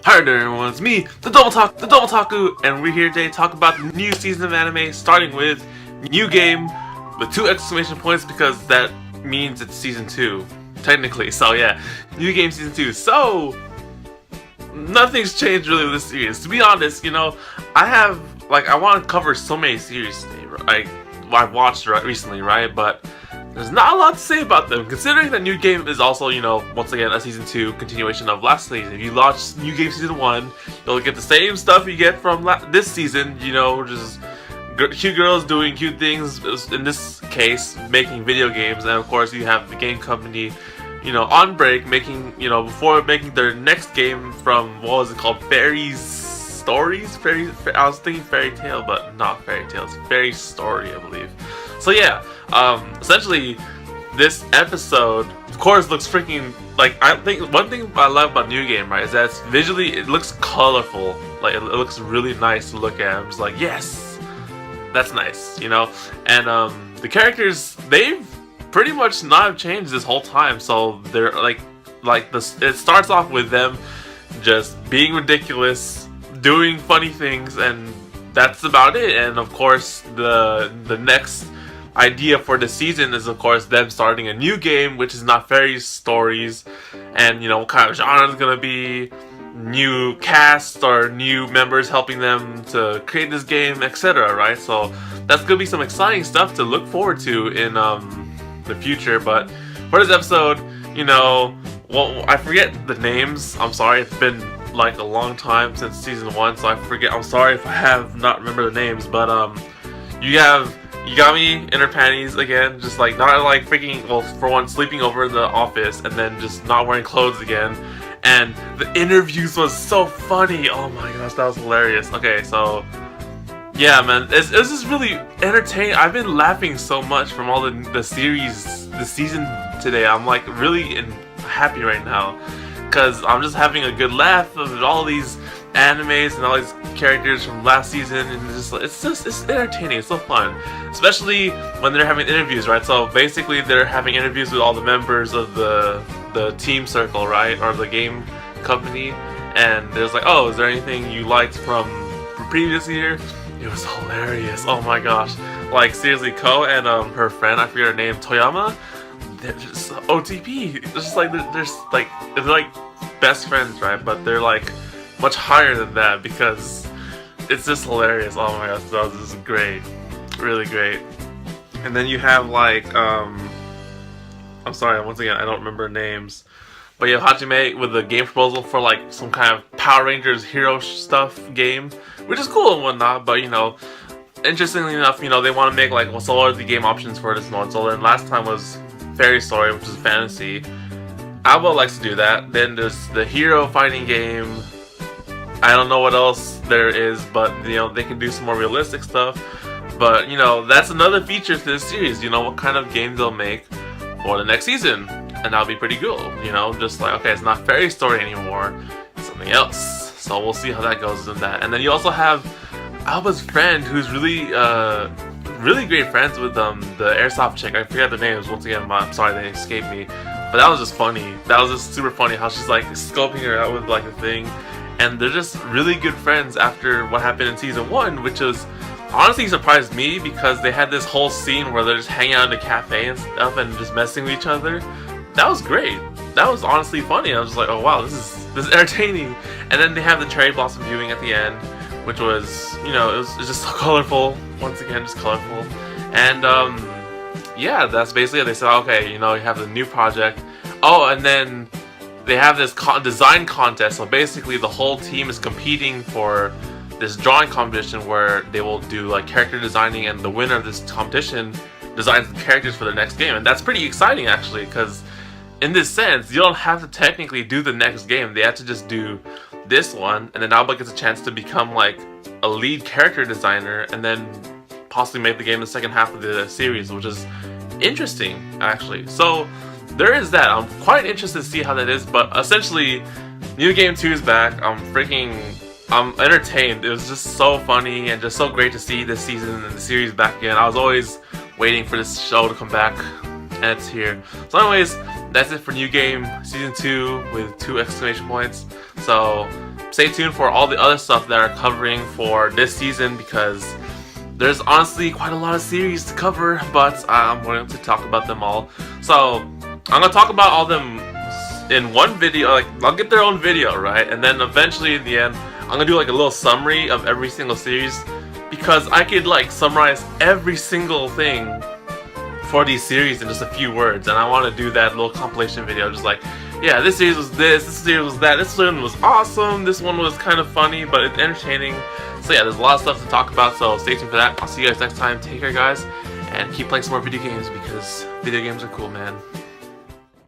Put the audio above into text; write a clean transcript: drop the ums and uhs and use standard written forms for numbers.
Hi there everyone, it's me, TheDomotaku, and we're here today to talk about the new season of anime, starting with new game with 2 exclamation points because that means it's season 2, technically. So yeah, new game season 2. So nothing's changed really with this series. To be honest, I want to cover so many series today. I've watched recently, right? But there's not a lot to say about them, considering that new game is also, once again, a season 2 continuation of last season. If you launch new game season 1, you'll get the same stuff you get from this season, just cute girls doing cute things, in this case, making video games, and of course you have the game company, on break, making, before making their next game from, what was it called, Fairy Stories? I was thinking Fairy Tale, but not Fairy Tale, it's Fairy Story, I believe. So yeah, essentially, this episode, of course, looks freaking, I think one thing I love about New Game, right, is that it's visually, it looks colorful. It looks really nice to look at. I'm just like, yes, that's nice, And the characters, they've pretty much not changed this whole time. So they're it starts off with them just being ridiculous, doing funny things, and that's about it. And of course, the next idea for the season is, of course, them starting a new game, which is not fairy stories, and what kind of genre is gonna be, new cast or new members helping them to create this game, etc. Right? So that's gonna be some exciting stuff to look forward to in the future. But for this episode, well, I forget the names. I'm sorry, it's been a long time since season 1, so I forget. I'm sorry if I have not remember the names, but you have Yagami in her panties again, just not freaking, well, for one, sleeping over in the office and then just not wearing clothes again. And the interviews was so funny. Oh my gosh, that was hilarious. Okay, so yeah, man, it's just really entertaining. I've been laughing so much from all the series, the season today. I'm really happy right now because I'm just having a good laugh of all these animes and all these characters from last season, and it's entertaining. It's so fun, especially when they're having interviews, right? So basically, they're having interviews with all the members of the team circle, right, or the game company, and there's oh, is there anything you liked from the previous year? It was hilarious. Oh my gosh, seriously, Ko and her friend, I forget her name, Toyama, they're just OTP. It's just they're best friends, right? But they're much higher than that because it's just hilarious. Oh my gosh, that was just great, really great. And then you have I'm sorry, once again, I don't remember names, but you have Hajime with a game proposal for some kind of Power Rangers hero stuff game, which is cool and whatnot. But interestingly enough, they want to make so what are the game options for this one? So then last time was Fairy Story, which is fantasy. Alba likes to do that. Then there's the hero fighting game. I don't know what else there is, but they can do some more realistic stuff. But that's another feature to this series. What kind of game they'll make for the next season, and that'll be pretty cool. Just okay, it's not Fairy Story anymore, it's something else. So we'll see how that goes in that. And then you also have Alba's friend, who's really great friends with the airsoft chick. I forget the names once again, but I'm sorry, they escaped me. But that was just funny. That was just super funny how she's scoping her out with the thing. And they're just really good friends after what happened in season 1, which was honestly surprised me because they had this whole scene where they're just hanging out in a cafe and stuff and just messing with each other. That was great. That was honestly funny. I was just oh wow, this is entertaining. And then they have the cherry blossom viewing at the end, which was, it was just so colorful. Once again, just colorful. And yeah, that's basically it. They said, okay, you have the new project. Oh, and then they have this design contest. So basically, the whole team is competing for this drawing competition where they will do character designing, and the winner of this competition designs the characters for the next game. And that's pretty exciting actually, because in this sense, you don't have to technically do the next game. They have to just do this one, and then Alba gets a chance to become a lead character designer, and then possibly make the game the second half of the series, which is interesting actually. So there is that. I'm quite interested to see how that is, but essentially, New Game 2 is back. I'm entertained. It was just so funny and just so great to see this season and the series back again. I was always waiting for this show to come back, and it's here. So anyways, that's it for New Game Season 2 with 2 exclamation points. So stay tuned for all the other stuff that are covering for this season, because there's honestly quite a lot of series to cover, but I'm going to talk about them all. So I'm going to talk about all of them in one video. Like, I'll get their own video, right? And then eventually in the end, I'm going to do like a little summary of every single series, because I could like summarize every single thing for these series in just a few words, and I want to do that little compilation video, just like, yeah, this series was this series was that, this one was awesome, this one was kind of funny, but it's entertaining. So yeah, there's a lot of stuff to talk about, so stay tuned for that. I'll see you guys next time. Take care, guys, and keep playing some more video games, because video games are cool, man.